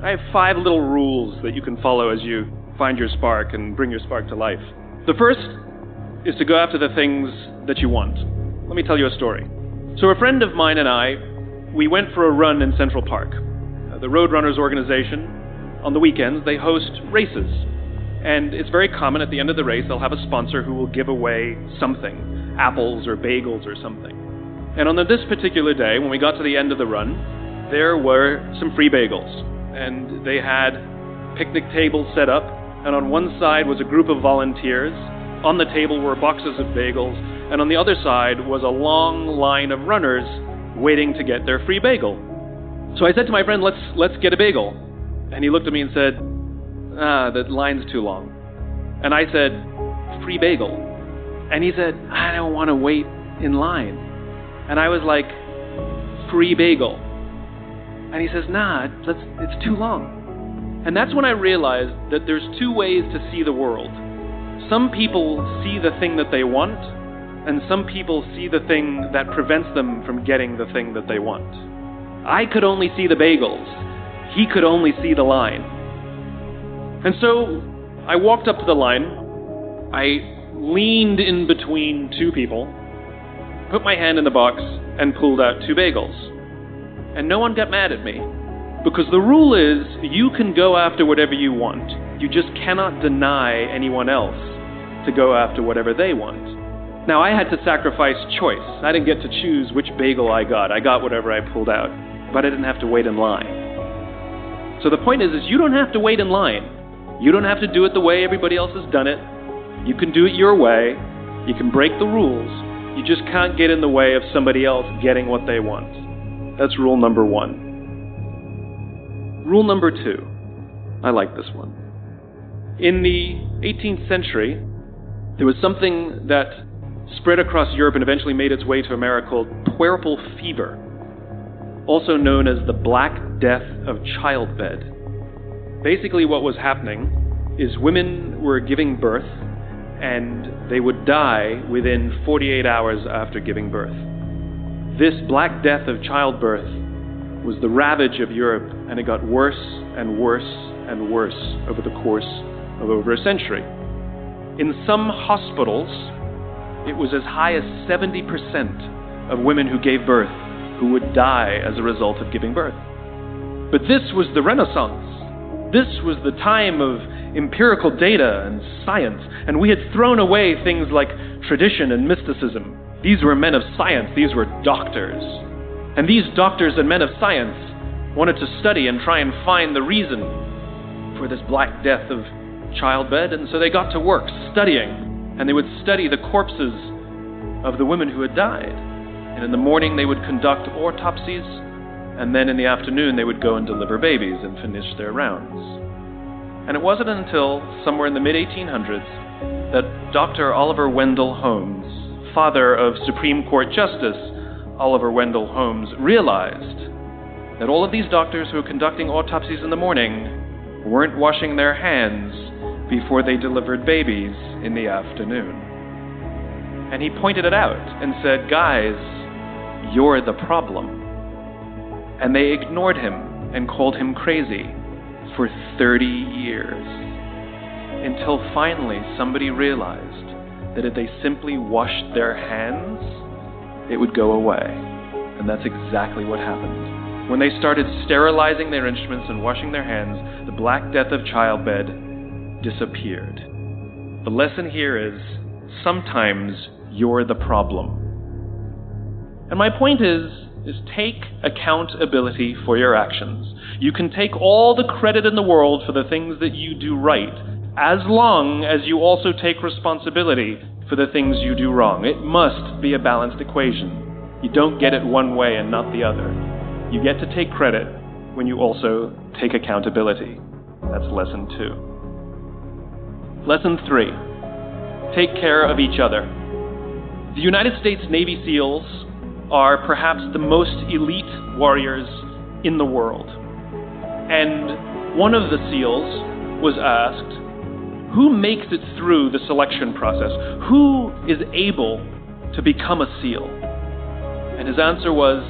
I have 5 little rules that you can follow as you find your spark and bring your spark to life. The first is to go after the things that you want. Let me tell you a story. So a friend of mine and I, we went for a run in Central Park. The Roadrunners organization, on the weekends, they host races. And it's very common at the end of the race, they'll have a sponsor who will give away something, apples or bagels or something. And on this particular day, when we got to the end of the run, there were some free bagels. And they had picnic tables set up, and on one side was a group of volunteers. On the table were boxes of bagels, and on the other side was a long line of runners waiting to get their free bagel. So I said to my friend, let's get a bagel. And he looked at me and said, the line's too long. And I said, free bagel. And he said, I don't want to wait in line. And I was like, free bagel. And he says, it's too long. And that's when I realized that there's 2 ways to see the world. Some people see the thing that they want, and some people see the thing that prevents them from getting the thing that they want. I could only see the bagels. He could only see the line. And so I walked up to the line. I leaned in between 2 people, put my hand in the box, and pulled out 2 bagels. And no one got mad at me. Because the rule is, you can go after whatever you want. You just cannot deny anyone else to go after whatever they want. Now, I had to sacrifice choice. I didn't get to choose which bagel I got. I got whatever I pulled out. But I didn't have to wait in line. So the point is you don't have to wait in line. You don't have to do it the way everybody else has done it. You can do it your way. You can break the rules. You just can't get in the way of somebody else getting what they want. That's rule number 1. Rule number 2. I like this one. In the 18th century, there was something that spread across Europe and eventually made its way to America called puerperal fever, also known as the Black Death of childbed. Basically what was happening is women were giving birth and they would die within 48 hours after giving birth. This Black Death of childbirth was the ravage of Europe, and it got worse and worse and worse over the course of over a century. In some hospitals, it was as high as 70% of women who gave birth who would die as a result of giving birth. But this was the Renaissance. This was the time of empirical data and science, and we had thrown away things like tradition and mysticism. These were men of science. These were doctors. And these doctors and men of science wanted to study and try and find the reason for this Black Death of childbed, and so they got to work studying, and they would study the corpses of the women who had died. And in the morning they would conduct autopsies, and then in the afternoon they would go and deliver babies and finish their rounds. And it wasn't until somewhere in the mid-1800s that Dr. Oliver Wendell Holmes, father of Supreme Court Justice Oliver Wendell Holmes, realized that all of these doctors who were conducting autopsies in the morning weren't washing their hands before they delivered babies in the afternoon. And he pointed it out and said, guys, you're the problem. And they ignored him and called him crazy for 30 years. Until finally somebody realized that if they simply washed their hands, it would go away. And that's exactly what happened. When they started sterilizing their instruments and washing their hands, the Black Death of childbed disappeared. The lesson here is, sometimes you're the problem. And my point is take accountability for your actions. You can take all the credit in the world for the things that you do right, as long as you also take responsibility for the things you do wrong. It must be a balanced equation. You don't get it one way and not the other. You get to take credit when you also take accountability. That's lesson 2. Lesson 3. Take care of each other. The United States Navy SEALs are perhaps the most elite warriors in the world. And one of the SEALs was asked, who makes it through the selection process? Who is able to become a SEAL? And his answer was,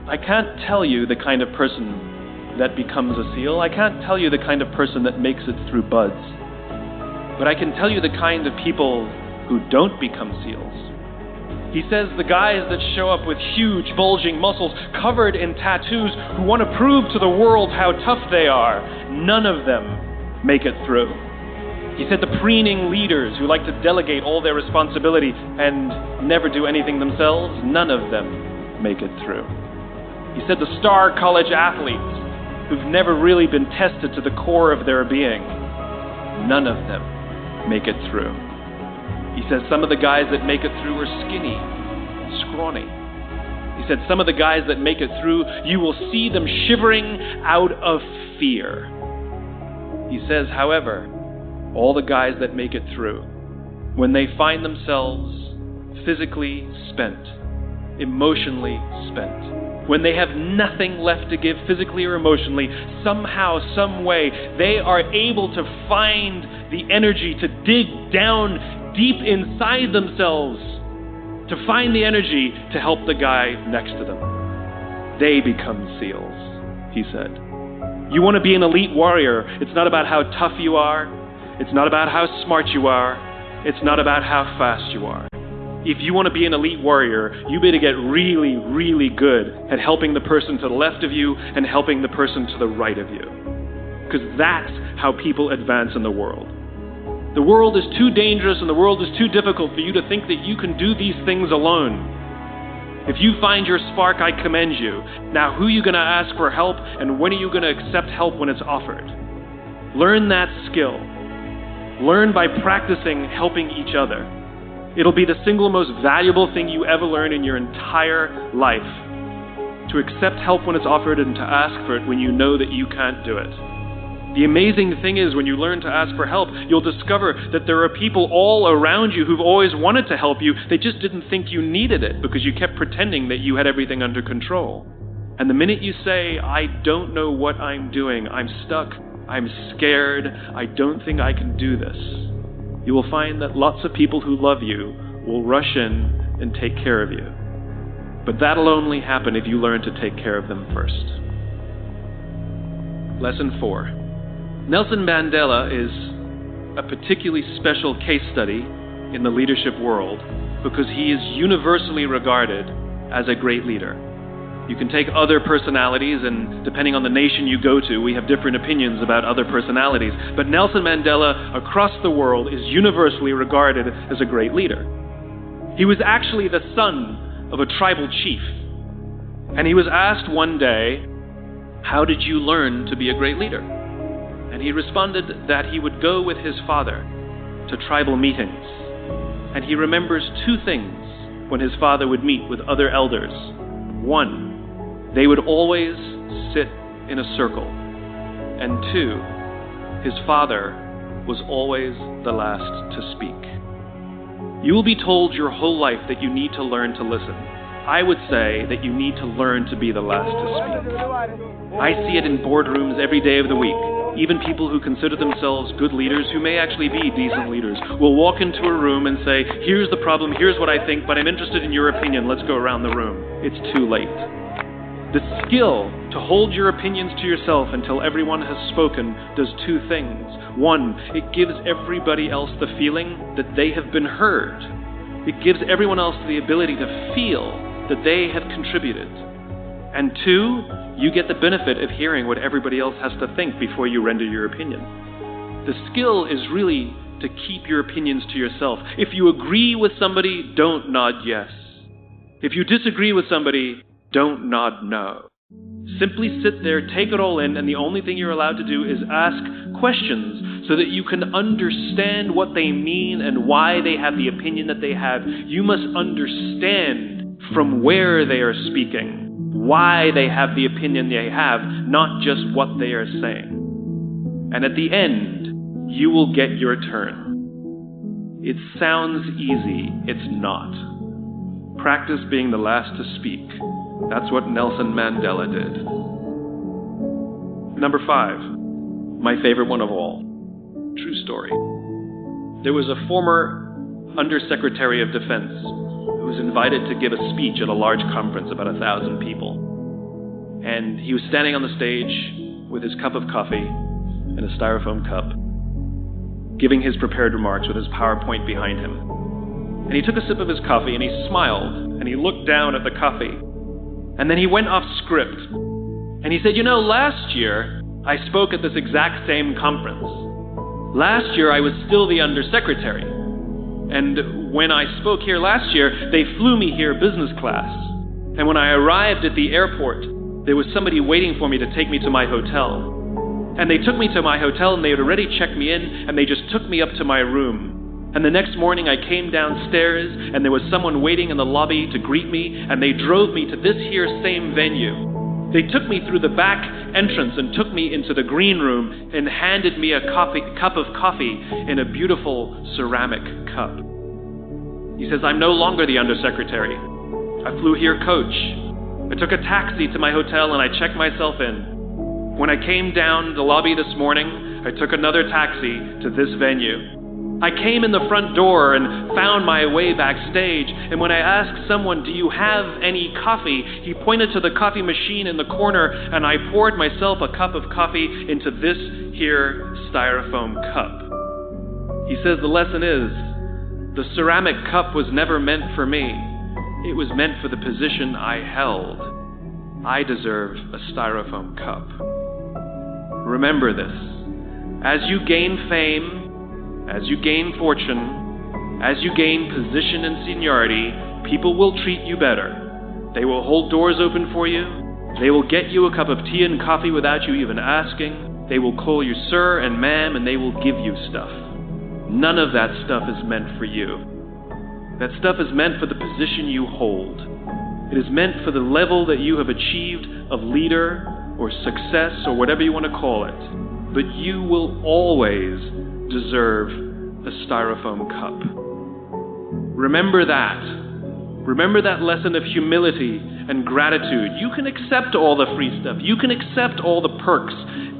I can't tell you the kind of person that becomes a seal. I can't tell you the kind of person that makes it through buds. But I can tell you the kind of people who don't become seals. He says the guys that show up with huge, bulging muscles covered in tattoos who want to prove to the world how tough they are, none of them make it through. He said the preening leaders who like to delegate all their responsibility and never do anything themselves, none of them make it through. He said the star college athletes who've never really been tested to the core of their being, none of them make it through. He says some of the guys that make it through are skinny, scrawny. He said some of the guys that make it through, you will see them shivering out of fear. He says, however, all the guys that make it through, when they find themselves physically spent, emotionally spent, when they have nothing left to give physically or emotionally, somehow, some way, they are able to find the energy to dig down deep inside themselves, to find the energy to help the guy next to them. They become seals, he said. You want to be an elite warrior. It's not about how tough you are. It's not about how smart you are. It's not about how fast you are. If you want to be an elite warrior, you better get really, really good at helping the person to the left of you and helping the person to the right of you. Because that's how people advance in the world. The world is too dangerous and the world is too difficult for you to think that you can do these things alone. If you find your spark, I commend you. Now, who are you going to ask for help, and when are you going to accept help when it's offered? Learn that skill. Learn by practicing helping each other. It'll be the single most valuable thing you ever learn in your entire life. To accept help when it's offered and to ask for it when you know that you can't do it. The amazing thing is when you learn to ask for help, you'll discover that there are people all around you who've always wanted to help you. They just didn't think you needed it because you kept pretending that you had everything under control. And the minute you say, I don't know what I'm doing, I'm stuck, I'm scared, I don't think I can do this, you will find that lots of people who love you will rush in and take care of you. But that'll only happen if you learn to take care of them first. Lesson 4. Nelson Mandela is a particularly special case study in the leadership world because he is universally regarded as a great leader. You can take other personalities, and depending on the nation you go to, we have different opinions about other personalities. But Nelson Mandela, across the world, is universally regarded as a great leader. He was actually the son of a tribal chief. And he was asked one day, how did you learn to be a great leader? And he responded that he would go with his father to tribal meetings. And he remembers two things when his father would meet with other elders. One, they would always sit in a circle. And two, his father was always the last to speak. You will be told your whole life that you need to learn to listen. I would say that you need to learn to be the last to speak. I see it in boardrooms every day of the week. Even people who consider themselves good leaders, who may actually be decent leaders, will walk into a room and say, here's the problem, here's what I think, but I'm interested in your opinion, let's go around the room. It's too late. The skill to hold your opinions to yourself until everyone has spoken does two things. One, it gives everybody else the feeling that they have been heard. It gives everyone else the ability to feel that they have contributed. And two, you get the benefit of hearing what everybody else has to think before you render your opinion. The skill is really to keep your opinions to yourself. If you agree with somebody, don't nod yes. If you disagree with somebody, don't nod no. Simply sit there, take it all in, and the only thing you're allowed to do is ask questions so that you can understand what they mean and why they have the opinion that they have. You must understand from where they are speaking, why they have the opinion they have, not just what they are saying. And at the end, you will get your turn. It sounds easy. It's not. Practice being the last to speak. That's what Nelson Mandela did. Number 5, my favorite one of all. True story. There was a former Undersecretary of Defense who was invited to give a speech at a large conference, about 1,000 people. And he was standing on the stage with his cup of coffee in a styrofoam cup, giving his prepared remarks with his PowerPoint behind him. And he took a sip of his coffee and he smiled and he looked down at the coffee. And then he went off script. And he said, last year I spoke at this exact same conference. Last year I was still the undersecretary. And when I spoke here last year, they flew me here business class. And when I arrived at the airport, there was somebody waiting for me to take me to my hotel. And they took me to my hotel and they had already checked me in and they just took me up to my room. And the next morning I came downstairs and there was someone waiting in the lobby to greet me and they drove me to this here same venue. They took me through the back entrance and took me into the green room and handed me a cup of coffee in a beautiful ceramic cup. He says, I'm no longer the undersecretary. I flew here coach. I took a taxi to my hotel and I checked myself in. When I came down the lobby this morning, I took another taxi to this venue. I came in the front door and found my way backstage, and when I asked someone, do you have any coffee? He pointed to the coffee machine in the corner, and I poured myself a cup of coffee into this here styrofoam cup. He says the lesson is, the ceramic cup was never meant for me. It was meant for the position I held. I deserve a styrofoam cup. Remember this. As you gain fame, as you gain fortune, as you gain position and seniority, people will treat you better. They will hold doors open for you. They will get you a cup of tea and coffee without you even asking. They will call you sir and ma'am, and they will give you stuff. None of that stuff is meant for you. That stuff is meant for the position you hold. It is meant for the level that you have achieved of leader or success or whatever you want to call it. But you will always deserve a styrofoam cup. Remember that. Remember that lesson of humility and gratitude. You can accept all the free stuff. You can accept all the perks.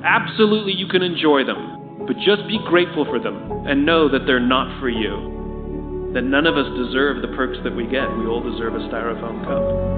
Absolutely, you can enjoy them. But just be grateful for them and know that they're not for you. That none of us deserve the perks that we get. We all deserve a styrofoam cup.